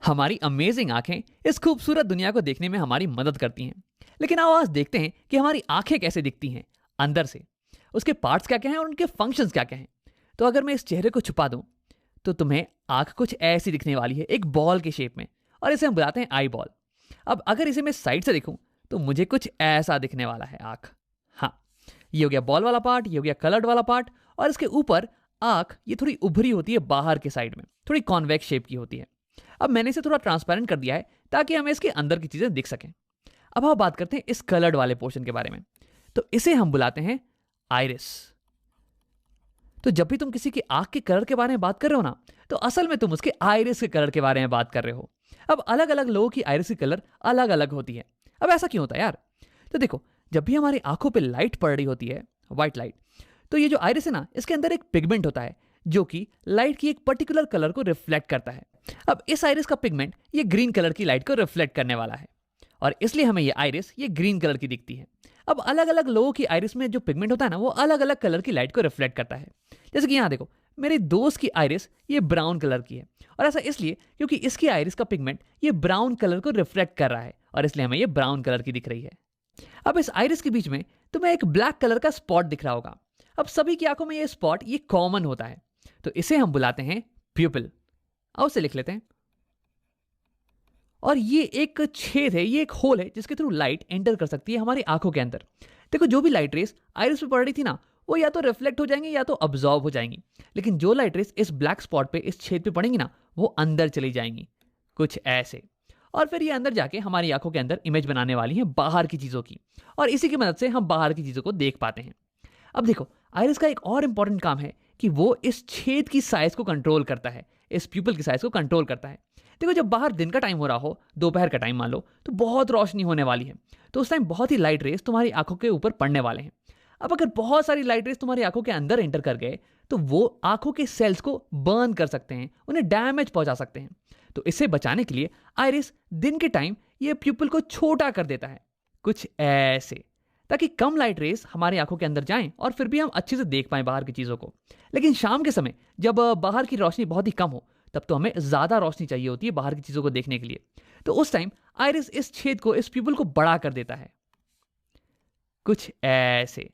हमारी अमेजिंग आंखें इस खूबसूरत दुनिया को देखने में हमारी मदद करती हैं। लेकिन आओ आज देखते हैं कि हमारी आंखें कैसे दिखती हैं अंदर से, उसके पार्ट्स क्या क्या हैं और उनके फंक्शंस क्या क्या हैं। तो अगर मैं इस चेहरे को छुपा दूं तो तुम्हें आंख कुछ ऐसी दिखने वाली है, एक बॉल के शेप में, और इसे हम बुलाते हैं आई बॉल। अब अगर इसे मैं साइड से देखूं तो मुझे कुछ ऐसा दिखने वाला है आंख। हाँ, ये हो गया बॉल वाला पार्ट, ये हो गया कलर्ड वाला पार्ट, और इसके ऊपर आंख ये थोड़ी उभरी होती है बाहर के साइड में, थोड़ी कॉन्वेक्स शेप की होती है। अब मैंने इसे थोड़ा ट्रांसपेरेंट कर दिया है ताकि हमें इसके अंदर की चीजें दिख सकें। अब हम बात करते हैं इस कलर्ड वाले पोर्शन के बारे में। तो इसे हम बुलाते हैं आइरिस। तो जब भी तुम किसी की आंख के कलर के बारे में बात कर रहे हो ना, तो असल में तुम उसके आइरिस के कलर के बारे में बात कर रहे हो। अब अलग अलग लोगों की आइरिस की कलर अलग अलग होती है। अब ऐसा क्यों होता है यार? तो देखो, जब भी हमारी आंखों पे लाइट पड़ रही होती है, व्हाइट लाइट, तो ये जो आइरिस है ना, इसके अंदर एक पिगमेंट होता है जो कि लाइट की एक पर्टिकुलर कलर को रिफ्लेक्ट करता है। अब इस आइरिस का पिगमेंट ये ग्रीन कलर की लाइट को रिफ्लेक्ट करने वाला है, और इसलिए हमें ये आइरिस ये ग्रीन कलर की दिखती है। अब अलग अलग लोगों की आइरिस में जो पिगमेंट होता है ना, वो अलग अलग कलर की लाइट को रिफ्लेक्ट करता है। जैसे कि यहाँ देखो, मेरे दोस्त की आइरिस ये ब्राउन कलर की है, और ऐसा इसलिए क्योंकि इसकी आइरिस का पिगमेंट ये ब्राउन कलर को रिफ्लेक्ट कर रहा है, और इसलिए हमें ये ब्राउन कलर की दिख रही है। अब इस आइरिस के बीच में तुम्हें एक ब्लैक कलर का स्पॉट दिख रहा होगा। अब सभी की आंखों में ये स्पॉट ये कॉमन होता है, तो इसे हम बुलाते हैं प्यूपिल। आओ उसे लिख लेते हैं। और ये एक छेद है, ये एक होल है जिसके थ्रू लाइट एंटर कर सकती है हमारी आंखों के अंदर। देखो, जो भी लाइट रेस आइरिस पे पड़ रही थी ना, वो या तो रिफ्लेक्ट हो जाएंगी या तो अब्जॉर्ब हो जाएंगी। लेकिन जो लाइट रेस इस ब्लैक स्पॉट पे, इस छेद पे पड़ेंगी ना, वो अंदर चली जाएंगी, कुछ ऐसे। और फिर ये अंदर जाके हमारी आंखों के अंदर इमेज बनाने वाली है बाहर की चीजों की, और इसी की मदद से हम बाहर की चीजों को देख पाते हैं। अब देखो, आइरिस का एक और इंपॉर्टेंट काम है कि वो इस छेद की साइज को कंट्रोल करता है, इस प्यूपिल की साइज को कंट्रोल करता है। देखो, जब बाहर दिन का टाइम हो रहा हो, दोपहर का टाइम मान लो, तो बहुत रोशनी होने वाली है, तो उस टाइम बहुत ही लाइट रेस तुम्हारी आंखों के ऊपर पड़ने वाले हैं। अब अगर बहुत सारी लाइट रेस तुम्हारी आंखों के अंदर एंटर कर गए, तो वो आंखों के सेल्स को बर्न कर सकते हैं, उन्हें डैमेज पहुंचा सकते हैं। तो इससे बचाने के लिए आइरिस दिन के टाइम ये प्यूपिल को छोटा कर देता है, कुछ ऐसे, ताकि कम लाइट रेस हमारी आंखों के अंदर जाएं और फिर भी हम अच्छे से देख पाएं बाहर की चीजों को। लेकिन शाम के समय जब बाहर की रोशनी बहुत ही कम हो, तब तो हमें ज्यादा रोशनी चाहिए होती है बाहर की चीजों को देखने के लिए। तो उस टाइम आइरिस इस छेद को, इस प्यूपिल को बड़ा कर देता है, कुछ ऐसे,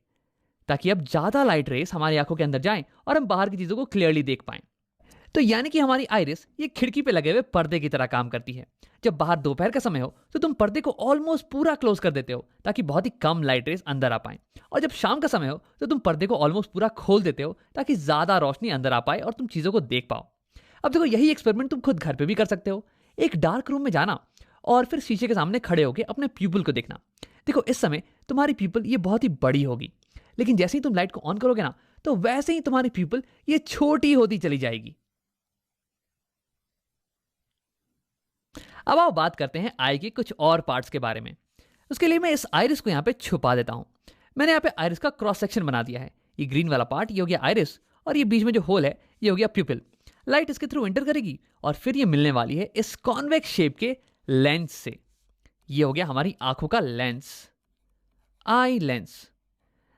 ताकि अब ज्यादा लाइट रेस हमारी आंखों के अंदर जाएं और हम बाहर की चीजों को क्लियरली देख पाएं। तो यानी कि हमारी आइरिस ये खिड़की पे लगे हुए पर्दे की तरह काम करती है। जब बाहर दोपहर का समय हो तो तुम पर्दे को ऑलमोस्ट पूरा क्लोज कर देते हो ताकि बहुत ही कम लाइट रेस अंदर आ पाए, और जब शाम का समय हो तो तुम पर्दे को ऑलमोस्ट पूरा खोल देते हो ताकि ज्यादा रोशनी अंदर आ पाए और तुम चीजों को देख पाओ। अब देखो, यही एक्सपेरिमेंट तुम खुद घर पे भी कर सकते हो। एक डार्क रूम में जाना और फिर शीशे के सामने खड़े होकर अपने प्यूपिल को देखना। देखो, इस समय तुम्हारी प्यूपिल ये बहुत ही बड़ी होगी, लेकिन जैसे ही तुम लाइट को ऑन करोगे ना, तो वैसे ही तुम्हारी प्यूपिल ये छोटी होती चली जाएगी। अब आओ बात करते हैं आई के कुछ और पार्ट्स के बारे में। उसके लिए मैं इस आइरिस को यहाँ पे छुपा देता हूँ। मैंने यहाँ पे आइरिस का क्रॉस सेक्शन बना दिया है। ये ग्रीन वाला पार्ट ये हो गया आइरिस, और ये बीच में जो होल है ये हो गया प्यूपिल। लाइट इसके थ्रू एंटर करेगी और फिर ये मिलने वाली है इस कॉन्वेक्स शेप के लेंस से। ये हो गया हमारी आंखों का लेंस, आई लेंस।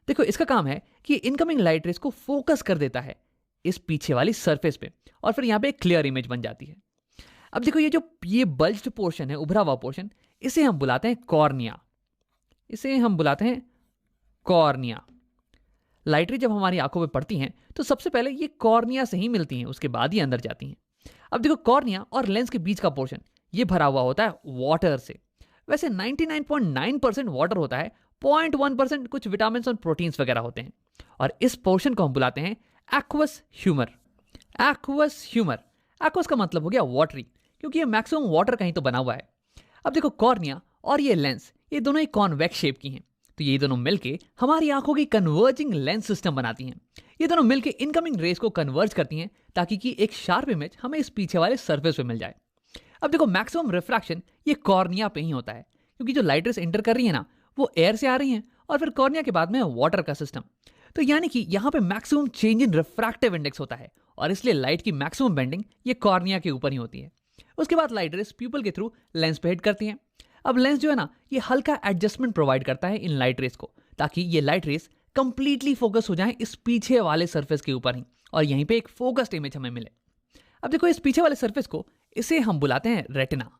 देखो, इसका काम है कि इनकमिंग लाइट रेस को फोकस कर देता है इस पीछे वाली सरफेस पे, और फिर यहाँ पे एक क्लियर इमेज बन जाती है। अब देखो, ये बल्ज्ड पोर्शन है, उभरा हुआ पोर्शन, इसे हम बुलाते हैं कॉर्निया। इसे हम बुलाते हैं कॉर्निया। लाइट रे जब हमारी आंखों पे पड़ती हैं तो सबसे पहले ये कॉर्निया से ही मिलती हैं, उसके बाद ही अंदर जाती हैं। अब देखो, कॉर्निया और लेंस के बीच का पोर्शन ये भरा हुआ होता है वाटर से। वैसे 99.9% वाटर होता है, 0.1% कुछ विटामिन और प्रोटीन्स वगैरह होते हैं, और इस पोर्शन को हम बुलाते हैं aqueous humour. Aqueous humour, aqueous का मतलब हो गया वाटरी, क्योंकि ये मैक्सिमम वाटर का ही तो बना हुआ है। अब देखो, कॉर्निया और ये लेंस ये दोनों ही कॉन्वेक्स शेप की हैं, तो ये दोनों मिलके हमारी आंखों की कन्वर्जिंग लेंस सिस्टम बनाती हैं। ये दोनों मिलके इनकमिंग रेस को कन्वर्ज करती हैं ताकि कि एक शार्प इमेज हमें इस पीछे वाले सरफेस पे मिल जाए। अब देखो, मैक्सिमम रिफ्रैक्शन ये कॉर्निया पे ही होता है, क्योंकि जो लाइट रेस एंटर कर रही है ना, वो एयर से आ रही हैं, और फिर कॉर्निया के बाद में वाटर का सिस्टम। तो यानी कि यहाँ पे maximum change in refractive index होता है, और इसलिए लाइट की मैक्सिमम बेंडिंग ये कॉर्निया के ऊपर ही होती है। उसके बाद लाइट रेस प्यूपिल के थ्रू लेंस पे हिट करती हैं। अब लेंस जो है ना, ये हल्का एडजस्टमेंट प्रोवाइड करता है इन लाइट रेस को, ताकि ये लाइट रेस कंप्लीटली फोकस हो जाए इस पीछे वाले सरफेस के ऊपर ही, और यहीं पे एक फोकस्ड इमेज हमें मिले। अब देखो, इस पीछे वाले सरफेस को इसे हम बुलाते हैं रेटिना।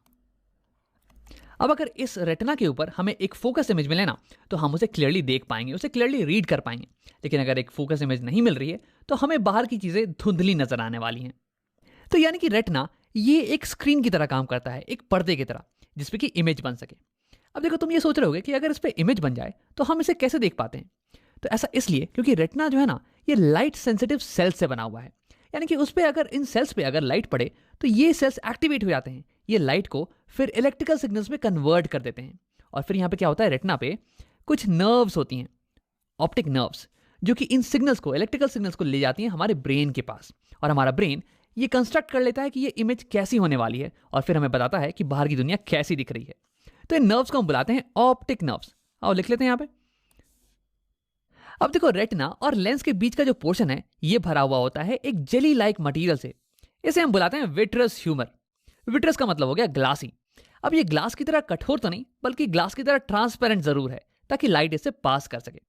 अब अगर इस रेटिना के ऊपर हमें एक फोकस इमेज मिले ना, तो हम उसे क्लियरली देख पाएंगे, उसे क्लियरली रीड कर पाएंगे। लेकिन अगर एक फोकस इमेज नहीं मिल रही है तो हमें बाहर की चीजें धुंधली नजर आने वाली हैं। तो यानी कि रेटिना ये एक स्क्रीन की तरह काम करता है, एक पर्दे की तरह, जिसपे कि इमेज बन सके। अब देखो, तुम ये सोच रहे होगे कि अगर इस पे इमेज बन जाए तो हम इसे कैसे देख पाते हैं। तो ऐसा इसलिए क्योंकि रेटिना जो है ना, ये लाइट सेंसिटिव सेल्स से बना हुआ है। यानी कि उस पे अगर इन सेल्स पे अगर लाइट पड़े तो ये सेल्स एक्टिवेट हो जाते हैं, ये लाइट को फिर इलेक्ट्रिकल सिग्नल्स में कन्वर्ट कर देते हैं। और फिर यहाँ पे क्या होता है, रेटिना पे कुछ नर्व्स होती हैं, ऑप्टिक नर्व्स, जो कि इन सिग्नल्स को, इलेक्ट्रिकल सिग्नल्स को ले जाती हैं हमारे ब्रेन के पास। और हमारा ब्रेन ये कंस्ट्रक्ट कर लेता है कि ये इमेज कैसी होने वाली है, और फिर हमें बताता है कि बाहर की दुनिया कैसी दिख रही है। तो इन नर्व्स को हम बुलाते हैं ऑप्टिक नर्व्स। आओ लिख लेते हैं यहाँ पे। अब देखो, रेटिना और लेंस के बीच का जो पोर्शन है ये भरा हुआ होता है एक जेली लाइक मटेरियल से। इसे हम बुलाते हैं विट्रस ह्यूमर। विट्रस का मतलब हो गया ग्लासी। अब ये ग्लास की तरह कठोर तो नहीं, बल्कि ग्लास की तरह ट्रांसपेरेंट जरूर है, ताकि लाइट इससे पास कर सके।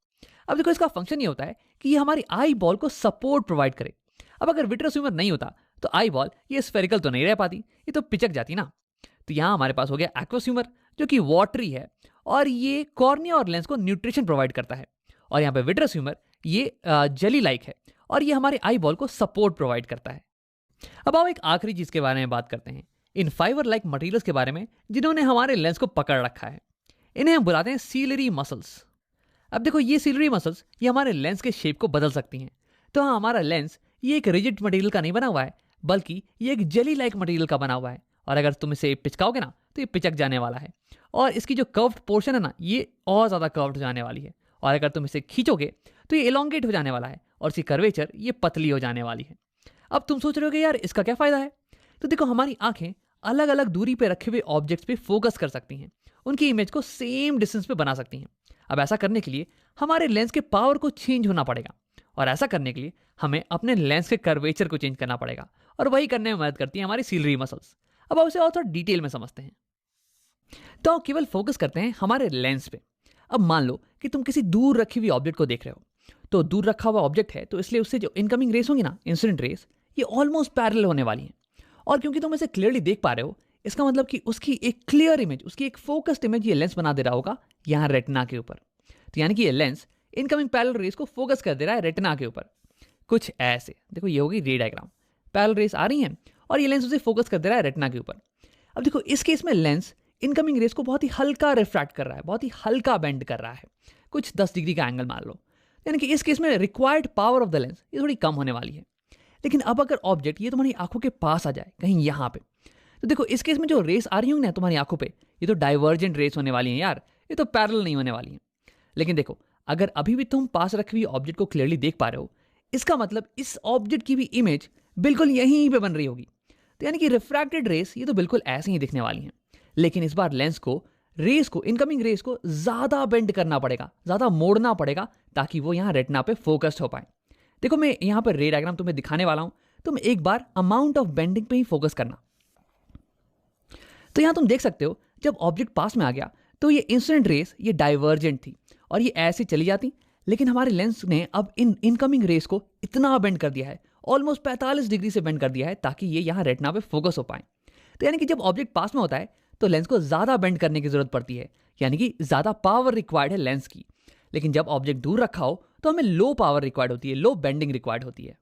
अब देखो, इसका फंक्शन ये होता है कि ये हमारी आई बॉल को सपोर्ट प्रोवाइड करे। अब अगर विट्रस ह्यूमर नहीं होता तो आई बॉल ये स्फेरिकल तो नहीं रह पाती, ये तो पिचक जाती ना। तो यहां हमारे पास हो गया एक्वस ह्यूमर, जो कि वाटरी है, और ये कॉर्निया और लेंस को न्यूट्रिशन प्रोवाइड करता है। और यहाँ पे विट्रस ह्यूमर ये जेली लाइक है, और ये हमारे आई बॉल को सपोर्ट प्रोवाइड करता है। अब आओ एक आखिरी चीज के बारे में बात करते हैं, इन फाइबर लाइक मटेरियल्स के बारे में जिन्होंने हमारे लेंस को पकड़ रखा है। इन्हें हम बुलाते हैं सीलरी मसल्स। अब देखो, ये सीलरी मसल्स ये हमारे लेंस के शेप को बदल सकती हैं। तो हाँ, हमारा लेंस ये एक रिजिड मटेरियल का नहीं बना हुआ है, बल्कि ये एक जेली लाइक मटेरियल का बना हुआ है। और अगर तुम इसे पिचकाओगे ना तो ये पिचक जाने वाला है, और इसकी जो कर्व्ड पोर्शन है ना, ये और ज्यादा कर्व्ड हो जाने वाली है। और अगर तुम इसे खींचोगे तो ये इलोंगेट हो जाने वाला है, और इसकी कर्वेचर ये पतली हो जाने वाली है। अब तुम सोच रहे हो यार इसका क्या फायदा है। तो देखो, हमारी आंखें अलग अलग दूरी पे रखे हुए ऑब्जेक्ट्स पे फोकस कर सकती हैं, उनकी इमेज को सेम डिस्टेंस पे बना सकती हैं। अब ऐसा करने के लिए हमारे लेंस के पावर को चेंज होना पड़ेगा, और ऐसा करने के लिए हमें अपने लेंस के कर्वेचर को चेंज करना पड़ेगा, और वही करने में मदद करती है हमारी सीलरी मसल्स। अब उसे और थोड़ा डिटेल में समझते हैं। तो केवल फोकस करते हैं हमारे लेंस पे। अब मान लो कि तुम किसी दूर रखी हुई ऑब्जेक्ट को देख रहे हो। तो दूर रखा हुआ ऑब्जेक्ट है, तो इसलिए उससे जो इनकमिंग रेस होंगी ना, इंसिडेंट रेस, ये ऑलमोस्ट पैरेलल होने वाली हैं। और क्योंकि तुम इसे क्लियरली देख पा रहे हो, इसका मतलब कि उसकी एक क्लियर इमेज, उसकी एक फोकस्ड इमेज ये लेंस बना दे रहा होगा यहाँ रेटिना के ऊपर। तो यानी कि ये लेंस इनकमिंग पैरेलल रेस को फोकस कर दे रहा है रेटिना के ऊपर, कुछ ऐसे। देखो, ये होगी रे डायग्राम, पैरेलल रेस आ रही हैं और ये लेंस उसे फोकस कर दे रहा है रेटिना के ऊपर। अब देखो, इस केस में लेंस इनकमिंग रेस को बहुत ही हल्का रिफ्रैक्ट कर रहा है, बहुत ही हल्का बेंड कर रहा है, कुछ 10 डिग्री का एंगल मान लो। यानी कि इस केस में required power of the lens ये थोड़ी कम होने वाली है। लेकिन अब अगर ऑब्जेक्ट ये तुम्हारी आंखों के पास आ जाए, कहीं यहाँ पे, तो देखो इस केस में जो रेस आ रही होंगी ना तुम्हारी आंखों पे, ये तो डाइवर्जेंट रेस होने वाली हैं यार, ये तो पैरेलल नहीं होने वाली हैं। लेकिन देखो, अगर अभी भी तुम पास रखी हुई ऑब्जेक्ट को क्लियरली देख पा रहे हो, इसका मतलब इस ऑब्जेक्ट की भी इमेज बिल्कुल यहीं पे बन रही होगी। तो यानी कि रिफ्रैक्टेड रेस ये तो बिल्कुल ऐसे ही दिखने वाली हैं। लेकिन इस बार लेंस को, रेस को, इनकमिंग रेस को ज्यादा बेंड करना पड़ेगा, ज्यादा मोड़ना पड़ेगा, ताकि वो यहाँ रेटिना पे फोकस्ड हो पाए। देखो, मैं यहाँ पर रे डायग्राम तुम्हें दिखाने वाला हूं, तुम एक बार अमाउंट ऑफ बेंडिंग पे ही फोकस करना। तो यहां तुम देख सकते हो, जब ऑब्जेक्ट पास में आ गया तो ये इंसिडेंट रेस ये डाइवर्जेंट थी और ये ऐसे चली जाती। लेकिन हमारे लेंस ने अब इन इनकमिंग रेस को इतना बेंड कर दिया है, ऑलमोस्ट 45 डिग्री से बेंड कर दिया है, ताकि ये यहाँ रेटिना पे फोकस हो पाए। तो यानी कि जब ऑब्जेक्ट पास में होता है तो लेंस को ज्यादा बेंड करने की जरूरत पड़ती है, यानी कि ज्यादा पावर रिक्वायर्ड है लेंस की। लेकिन जब ऑब्जेक्ट दूर रखा हो तो हमें लो पावर रिक्वायर्ड होती है, लो बेंडिंग रिक्वायर्ड होती है।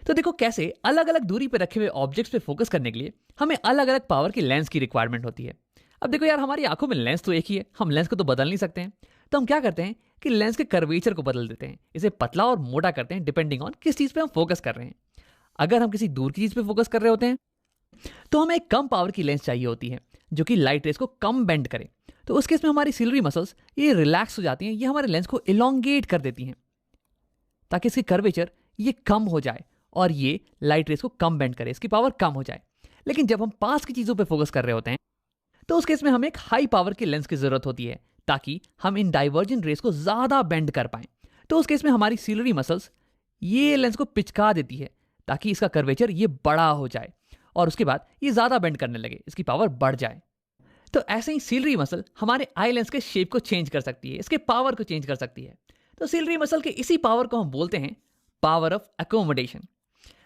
तो देखो कैसे अलग अलग दूरी पे रखे हुए ऑब्जेक्ट्स पे फोकस करने के लिए हमें अलग अलग पावर की लेंस की रिक्वायरमेंट होती है। अब देखो यार, हमारी आंखों में लेंस तो एक ही है, हम लेंस को तो बदल नहीं सकते हैं। तो हम क्या करते हैं कि लेंस के कर्वेचर को बदल देते हैं, इसे पतला और मोटा करते हैं डिपेंडिंग ऑन किस चीज पे हम फोकस कर रहे हैं। अगर हम किसी दूर की चीज पे फोकस कर रहे होते हैं तो हमें एक कम पावर की लेंस चाहिए होती है, जो कि लाइट रेस को कम बेंड करे। तो उस केस में हमारी सिलरी मसल्स ये रिलैक्स हो जाती हैं, ये हमारे लेंस को इलोंगेट कर देती हैं, ताकि इसकी कर्वेचर ये कम हो जाए और ये लाइट रेस को कम बेंड करे, इसकी पावर कम हो जाए। लेकिन जब हम पास की चीजों पे फोकस कर रहे होते हैं तो उस केस में हमें एक हाई पावर की लेंस की जरूरत होती है, ताकि हम इन डाइवर्जेंट रेस को ज्यादा बेंड कर पाएं। तो उस केस में हमारी सिलरी मसल्स ये लेंस को पिचका देती है, ताकि इसका कर्वेचर ये बड़ा हो जाए और उसके बाद ये ज्यादा बेंड करने लगे, इसकी पावर बढ़ जाए। तो ऐसे ही सिलरी मसल हमारे आई लेंस के शेप को चेंज कर सकती है, इसके पावर को चेंज कर सकती है। तो सिलरी मसल के इसी पावर को हम बोलते हैं पावर ऑफ एकोमोडेशन।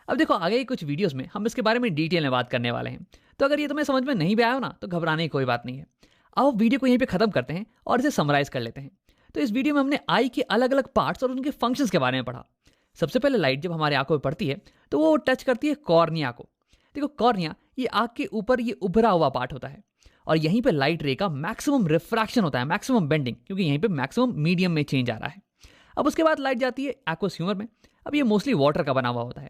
अब देखो, आगे कुछ वीडियोस में हम इसके बारे में डिटेल में बात करने वाले हैं, तो अगर ये तुम्हें समझ में नहीं भी आया हो ना तो घबराने की कोई बात नहीं है। आओ वीडियो को यहीं पे खत्म करते हैं और इसे समराइज कर लेते हैं। तो इस वीडियो में हमने आई के अलग अलग पार्ट्स और उनके फंक्शंस के बारे में पढ़ा। सबसे पहले लाइट जब हमारे आंखों में पड़ती है तो वो टच करती है कॉर्निया को। देखो कॉर्निया ये आंख के ऊपर ये उभरा हुआ पार्ट होता है और यहीं पे लाइट रे का मैक्सिमम रिफ्रैक्शन होता है, मैक्सिमम बेंडिंग, क्योंकि यहीं पे मैक्सिमम मीडियम में चेंज आ रहा है। अब उसके बाद लाइट जाती है एक्वस ह्यूमर में। अब ये मोस्टली वाटर का बना हुआ होता है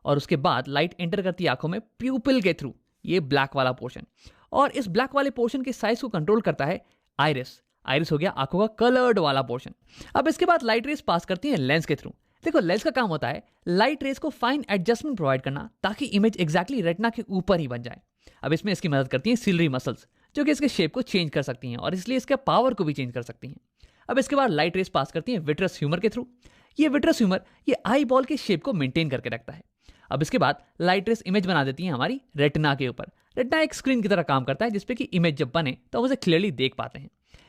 और उसके बाद लाइट एंटर करती है आंखों में प्यूपिल के थ्रू, ये ब्लैक वाला पोर्शन। और इस ब्लैक वाले पोर्शन के साइज को कंट्रोल करता है आइरिस। आइरिस हो गया आंखों का कलर्ड वाला पोर्शन। अब इसके बाद लाइट रेस पास करती है लेंस के थ्रू। देखो लेंस का काम होता है लाइट रेस को फाइन एडजस्टमेंट प्रोवाइड करना ताकि इमेज एग्जैक्टली रेटिना के ऊपर ही बन जाए। अब इसमें इसकी मदद करती हैं सिलरी मसल्स जो कि इसके शेप को चेंज कर सकती हैं और इसलिए इसके पावर को भी चेंज कर सकती हैं। अब इसके बाद लाइट रेस पास करती हैं विट्रस ह्यूमर के थ्रू। ये विट्रस ह्यूमर ये आई बॉल के शेप को मेंटेन करके रखता है। अब इसके बाद लाइट रेस इमेज बना देती है हमारी रेटिना के ऊपर। रेटिना एक स्क्रीन की तरह काम करता है जिसपे कि इमेज जब बने तो हम उसे क्लियरली देख पाते हैं।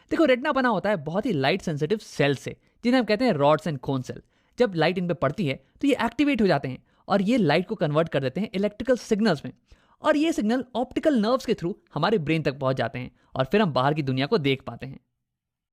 देखो रेटिना बना होता है बहुत ही लाइट सेंसिटिव सेल से जिन्हें हम कहते हैं रॉड्स एंड कोन सेल। जब लाइट इन पे पड़ती है तो ये एक्टिवेट हो जाते हैं और ये लाइट को कन्वर्ट कर देते हैं इलेक्ट्रिकल सिग्नल्स में और ये सिग्नल ऑप्टिकल नर्व्स के थ्रू हमारे ब्रेन तक पहुंच जाते हैं और फिर हम बाहर की दुनिया को देख पाते हैं।